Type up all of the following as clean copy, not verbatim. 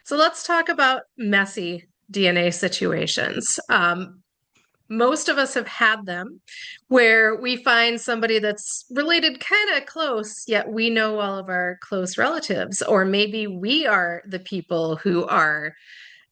So let's talk about messy DNA situations. Most of us have had them where we find somebody that's related kind of close, yet we know all of our close relatives, or maybe we are the people who are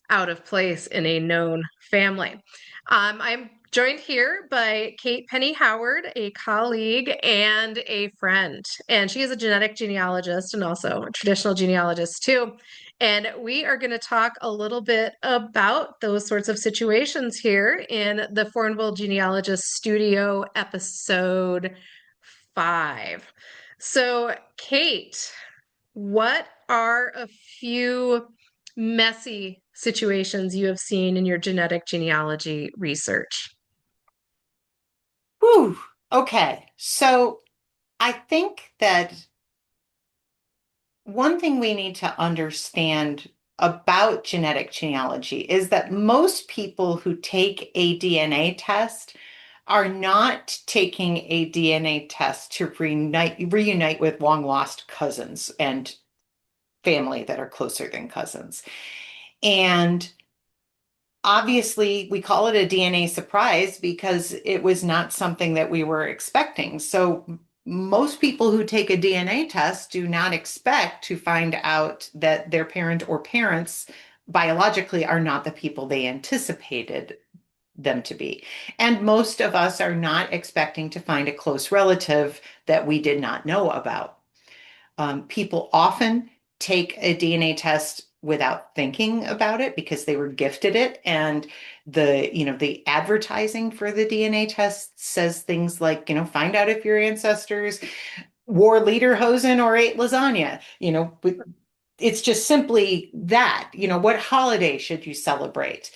out of place in a known family. I'm joined here by Kate Penney Howard, a colleague and a friend. And she is a genetic genealogist and also a traditional genealogist, too. And we are going to talk a little bit about those sorts of situations here in the Formidable Genealogist Studio episode 5. So, Kate, what are a few messy situations you have seen in your genetic genealogy research? Whew. Okay. So I think that one thing we need to understand about genetic genealogy is that most people who take a DNA test are not taking a DNA test to reunite with long lost cousins and family that are closer than cousins. And obviously, we call it a DNA surprise because it was not something that we were expecting. So, most people who take a DNA test do not expect to find out that their parent or parents biologically are not the people they anticipated them to be. And most of us are not expecting to find a close relative that we did not know about. People often take a DNA test without thinking about it because they were gifted it, and the advertising for the DNA test says things like, find out if your ancestors wore lederhosen or ate lasagna. It's just simply that. What holiday should you celebrate?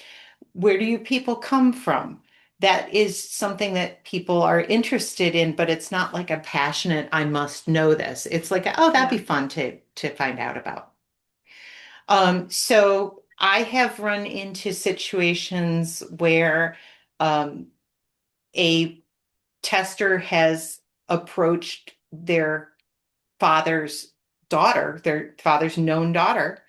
Where do you people come from? That is something that people are interested in, but it's not like a passionate, I must know this. It's like, oh, that'd Yeah. be fun to find out about. So I have run into situations where um, a tester has approached their father's their father's known daughter,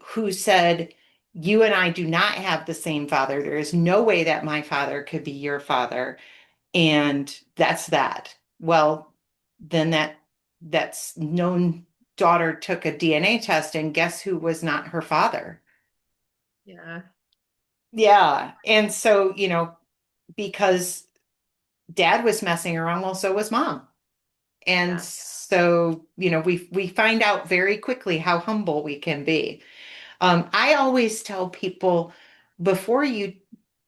who said, "You and I do not have the same father. There is no way that my father could be your father." And that's that. Well, then that's known daughter took a DNA test, and guess who was not her father? Yeah. Yeah. And so, because dad was messing around, well, so was mom. And Yeah. so, we find out very quickly how humble we can be. I always tell people before you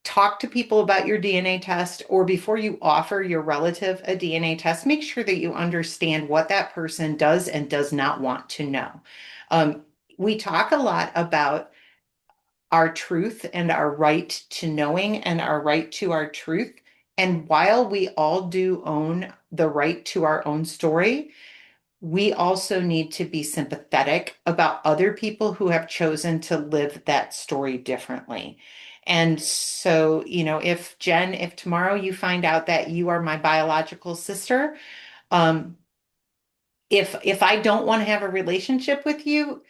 talk to people about your DNA test or before you offer your relative a DNA test, make sure that you understand what that person does and does not want to know. Um, we talk a lot about our truth and our right to knowing and our right to our truth. And while we all do own the right to our own story, we also need to be sympathetic about other people who have chosen to live that story differently. And so, if tomorrow you find out that you are my biological sister, um, if I don't want to have a relationship with you,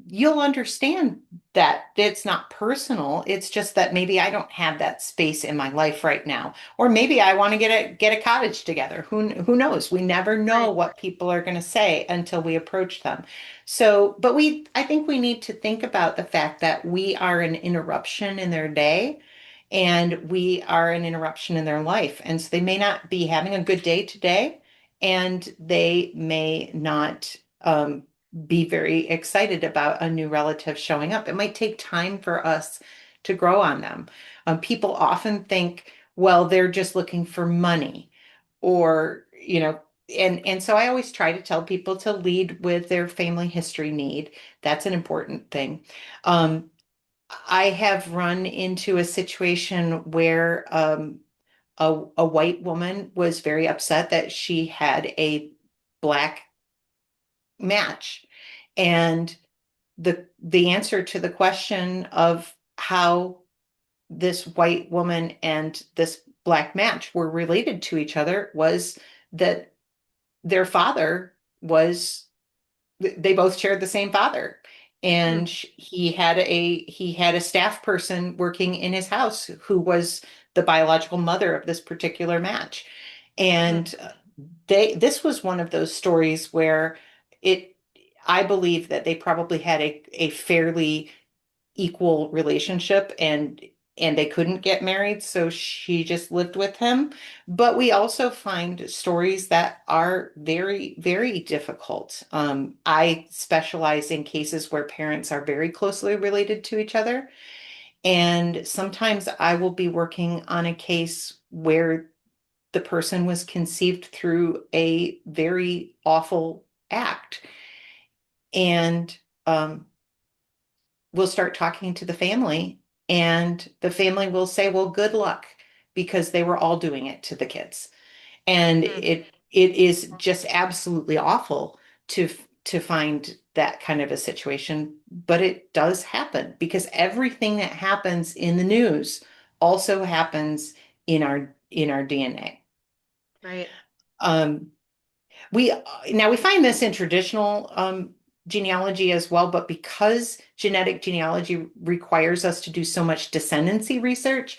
you'll understand that it's not personal. It's just that maybe I don't have that space in my life right now. Or maybe I want to get a cottage together. Who knows? We never know Right. what people are going to say until we approach them. So, but I think we need to think about the fact that we are an interruption in their day. And we are an interruption in their life. And so they may not be having a good day today, and they may not be very excited about a new relative showing up. It might take time for us to grow on them. People often think, well, they're just looking for money, or, and so I always try to tell people to lead with their family history need. That's an important thing. I have run into a situation where a white woman was very upset that she had a black match. And the answer to the question of how this white woman and this black match were related to each other was that their father was they both shared the same father. Hmm. and he had a staff person working in his house who was the biological mother of this particular match. Hmm. And this was one of those stories where it I believe that they probably had a fairly equal relationship, and they couldn't get married, so she just lived with him. But we also find stories that are very, very difficult. I specialize in cases where parents are very closely related to each other, and sometimes I will be working on a case where the person was conceived through a very awful act. And we'll start talking to the family, and the family will say, well, good luck, because they were all doing it to the kids. And Hmm. it is just absolutely awful to to find that kind of a situation, but it does happen because everything that happens in the news also happens in our DNA. Right. Um, We now we find this in traditional genealogy as well, but because genetic genealogy requires us to do so much descendancy research,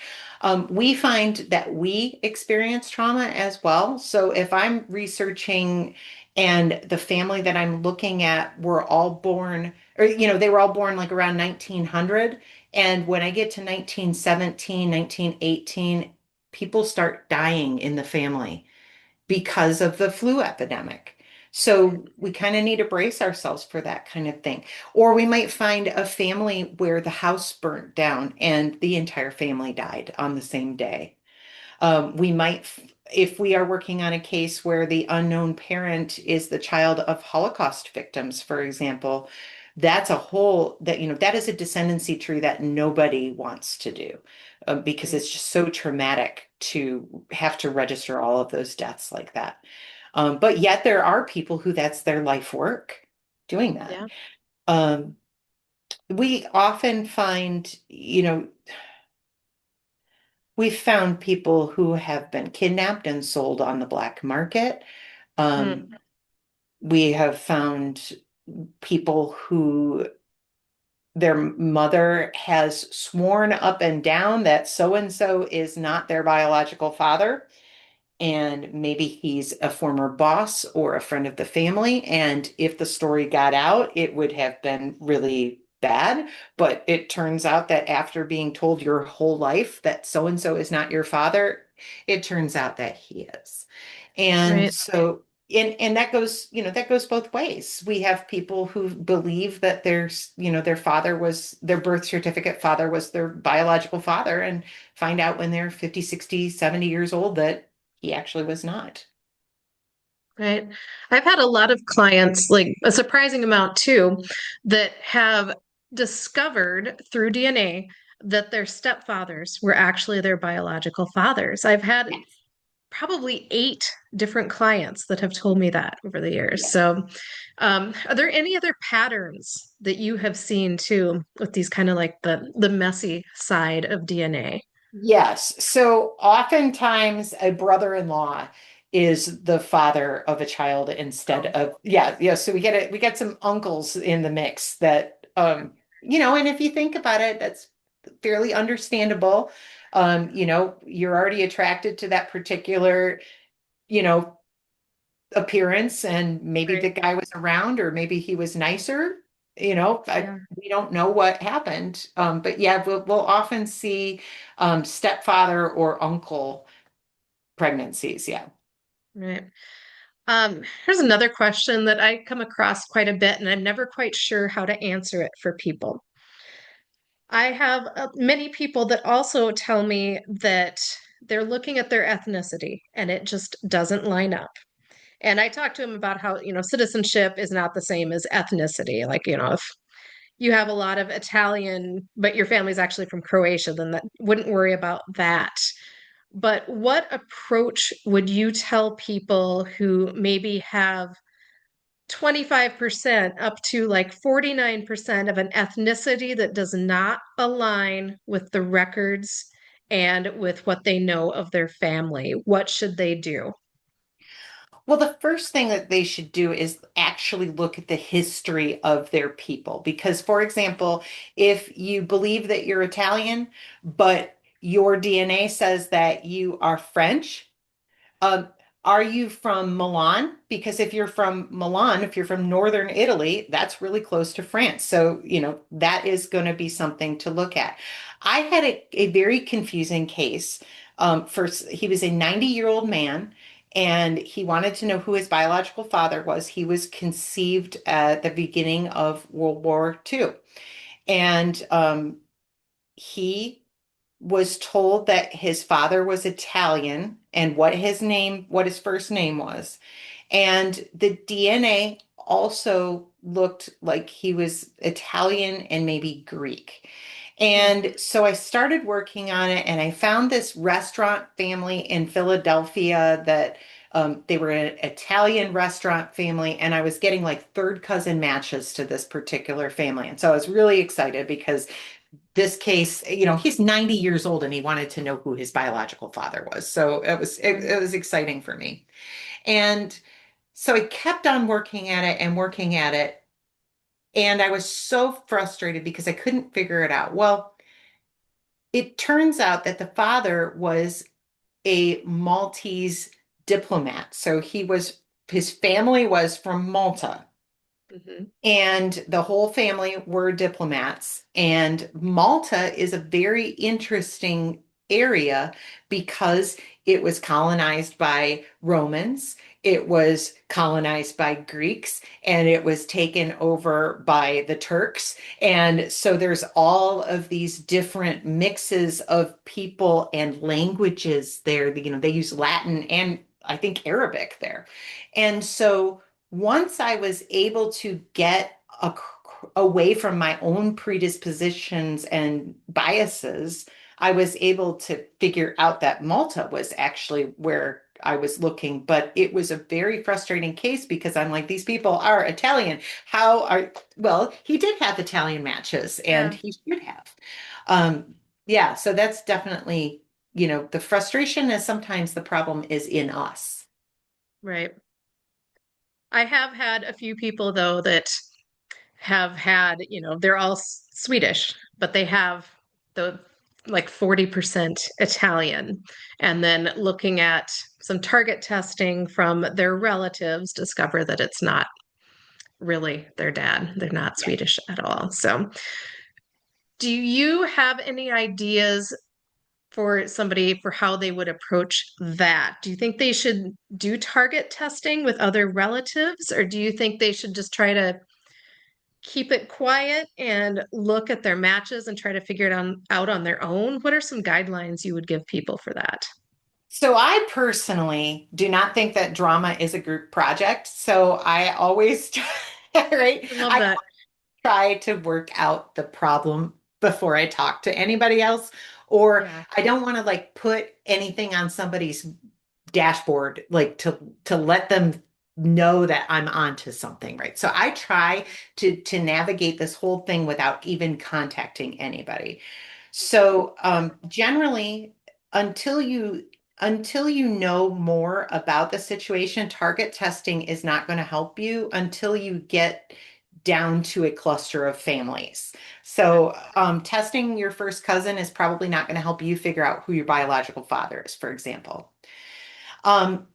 we find that we experience trauma as well. So if I'm researching and the family that I'm looking at were all born, or they were all born like around 1900, and when I get to 1917, 1918, people start dying in the family because of the flu epidemic. Right. So we kind of need to brace ourselves for that kind of thing. Or we might find a family where the house burnt down and the entire family died on the same day. We might, if we are working on a case where the unknown parent is the child of Holocaust victims, for example, that's a whole that is a descendancy tree that nobody wants to do, because Right. it's just so traumatic to have to register all of those deaths like that. But yet there are people who that's their life work doing that. Yeah. Um, we often find, we've found people who have been kidnapped and sold on the black market. Hmm. Um, we have found people who their mother has sworn up and down that so and so is not their biological father. And maybe he's a former boss or a friend of the family. And if the story got out, it would have been really bad. But it turns out that after being told your whole life that so and so is not your father, it turns out that he is. And Right. so, and that goes both ways. We have people who believe that their birth certificate father was their biological father, and find out when they're 50, 60, 70 years old that he actually was not. Right. I've had a lot of clients, like a surprising amount too, that have discovered through DNA that their stepfathers were actually their biological fathers. I've had Yes. probably 8 different clients that have told me that over the years. Yes. So, are there any other patterns that you have seen too with these kind of like the messy side of DNA? Yes. So oftentimes a brother-in-law is the father of a child instead Oh, of, yeah, yeah. So we get some uncles in the mix that and if you think about it, that's fairly understandable. You're already attracted to that particular, you know, appearance, and maybe the right. guy was around, or maybe he was nicer. Yeah. We don't know what happened. But yeah, we'll often see stepfather or uncle pregnancies. Yeah. Right. Here's another question that I come across quite a bit, and I'm never quite sure how to answer it for people. I have many people that also tell me that they're looking at their ethnicity and it just doesn't line up. And I talk to them about how, citizenship is not the same as ethnicity. Like, if you have a lot of Italian, but your family's actually from Croatia, then that wouldn't worry about that. But what approach would you tell people who maybe have 25% up to like 49% of an ethnicity that does not align with the records and with what they know of their family? What should they do? Well, the first thing that they should do is actually look at the history of their people. Because, for example, if you believe that you're Italian, but your DNA says that you are French, um, are you from Milan? Because if you're from Milan, if you're from northern Italy, that's really close to France. So, that is going to be something to look at. I had a very confusing case. First, he was a 90-year-old man, and he wanted to know who his biological father was. He was conceived at the beginning of World War II. And he was told that his father was Italian and what his first name was. And the DNA also looked like he was Italian and maybe Greek. Mhm. And so I started working on it, and I found this restaurant family in Philadelphia that they were an Italian restaurant family, and I was getting like third cousin matches to this particular family. And so I was really excited because this case, he's 90 years old and he wanted to know who his biological father was. So it was exciting for me. And so I kept on working at it and working at it. And I was so frustrated because I couldn't figure it out. Well, it turns out that the father was a Maltese diplomat. So his family was from Malta. Mhm. And the whole family were diplomats. And Malta is a very interesting area because it was colonized by Romans, it was colonized by Greeks, and it was taken over by the Turks. And so there's all of these different mixes of people and languages there. They use Latin and I think Arabic there. And so once I was able to get away from my own predispositions and biases, I was able to figure out that Malta was actually where I was looking. But it was a very frustrating case because I'm like, these people are Italian. Well, he did have Italian matches and Yeah, he should have. Yeah, so that's definitely, the frustration is sometimes the problem is in us. right. I have had a few people though that have had, they're all Swedish, but they have the like 40% Italian. And then looking at some target testing from their relatives, discover that it's not really their dad. They're not Yeah. Swedish at all. So, do you have any ideas for somebody for how they would approach that? Do you think they should do target testing with other relatives, or do you think they should just try to keep it quiet and look at their matches and try to figure it out on their own? What are some guidelines you would give people for that? So I personally do not think that drama is a group project. So I always right? I love I that. try to work out the problem before I talk to anybody else, or Yeah. I don't want to like put anything on somebody's dashboard like to let them know that I'm onto something, right? So I try to navigate this whole thing without even contacting anybody. So generally, until you until you know more about the situation, target testing is not going to help you until you get down to a cluster of families. So testing your first cousin is probably not going to help you figure out who your biological father is, for example. Um,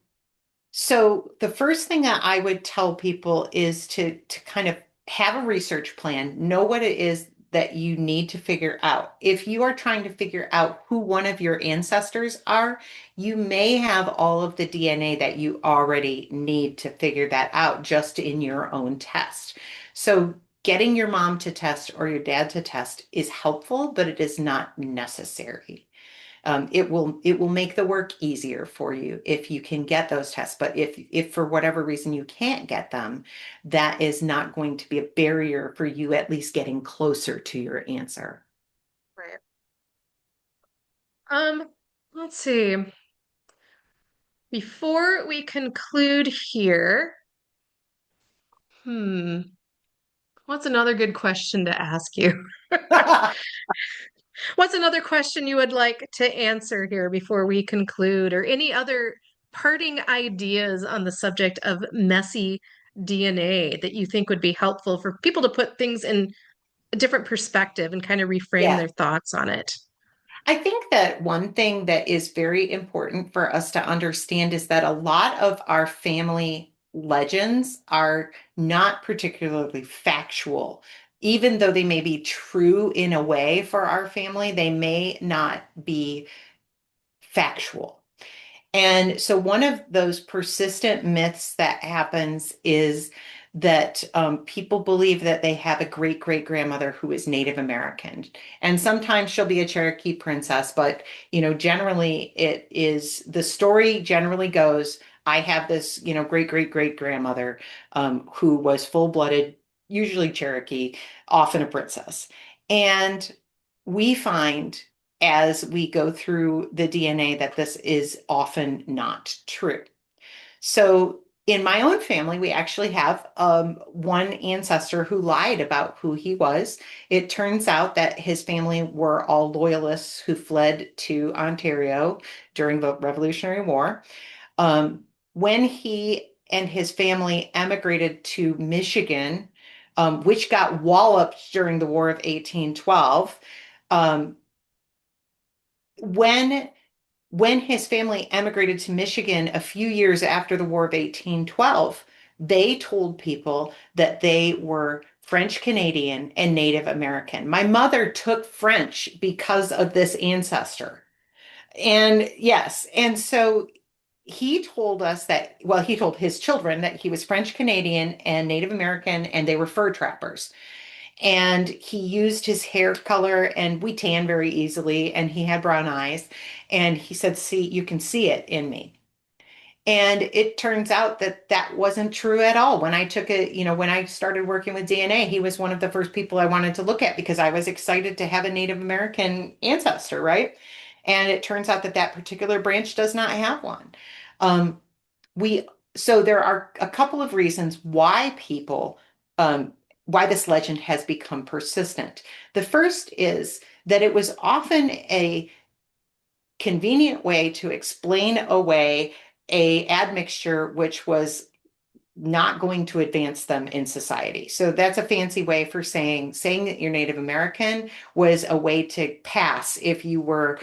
so the first thing that I would tell people is to kind of have a research plan, know what it is that you need to figure out. If you are trying to figure out who one of your ancestors are, you may have all of the DNA that you already need to figure that out just in your own test. So getting your mom to test or your dad to test is helpful, but it is not necessary. It will make the work easier for you if you can get those tests. But if for whatever reason you can't get them, that is not going to be a barrier for you at least getting closer to your answer. Right. Um, let's see. Before we conclude here, hmm, what's another good question to ask you? What's another question you would like to answer here before we conclude, or any other parting ideas on the subject of messy DNA that you think would be helpful for people to put things in a different perspective and kind of reframe Yeah. their thoughts on it? I think that one thing that is very important for us to understand is that a lot of our family legends are not particularly factual. Even though they may be true in a way for our family, they may not be factual. And so, one of those persistent myths that happens is that people believe that they have a great great grandmother who is Native American. And sometimes she'll be a Cherokee princess, but generally it is the story generally goes, I have this, great great great grandmother who was full-blooded, usually Cherokee, often a princess. And we find as we go through the DNA that this is often not true. So in my own family, we actually have one ancestor who lied about who he was. It turns out that his family were all loyalists who fled to Ontario during the Revolutionary War. When he and his family emigrated to Michigan, which got walloped during the War of 1812, um, when his family emigrated to Michigan a few years after the War of 1812, they told people that they were French Canadian and Native American. My mother took French because of this ancestor. And yes, and so he told us that, well, he told his children that he was French Canadian and Native American, and they were fur trappers. And he used his hair color, and we tan very easily, and he had brown eyes. And he said, see, you can see it in me. And it turns out that that wasn't true at all. When I took it, when I started working with DNA, he was one of the first people I wanted to look at because I was excited to have a Native American ancestor, right? And it turns out that that particular branch does not have one. Um, we so there are a couple of reasons why why this legend has become persistent. The first is that it was often a convenient way to explain away a admixture which was not going to advance them in society. So that's a fancy way for saying that you're Native American was a way to pass if you were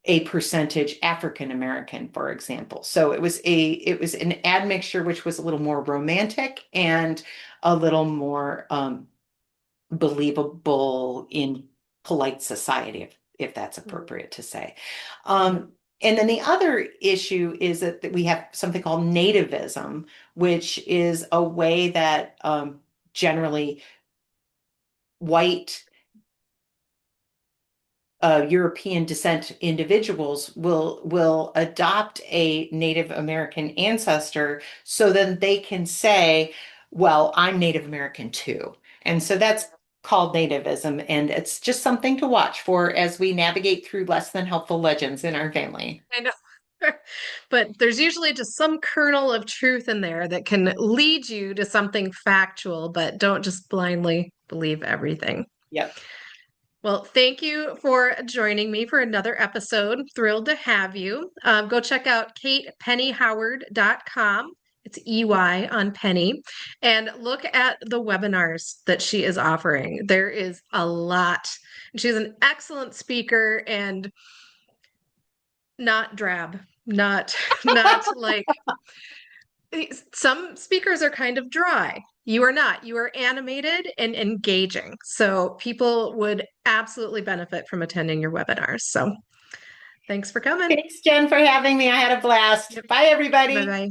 a percentage African American, for example. So it was an admixture which was a little more romantic and a little more believable in polite society, if that's appropriate to say. And then the other issue is that we have something called nativism, which is a way that generally white European descent individuals will adopt a Native American ancestor so then they can say, well, I'm Native American too. And so that's called nativism, and it's just something to watch for as we navigate through less than helpful legends in our family. I know. But there's usually just some kernel of truth in there that can lead you to something factual, but don't just blindly believe everything. Yep. Well, thank you for joining me for another episode. Thrilled to have you. Go check out katepennyhoward.com. It's EY on Penny. And look at the webinars that she is offering. There is a lot. She's an excellent speaker and not drab, not not like some speakers are kind of dry. You are not. You are animated and engaging. So people would absolutely benefit from attending your webinars. So thanks for coming. Thanks, Jen, for having me. I had a blast. Yep. Bye, Bye everybody. bye.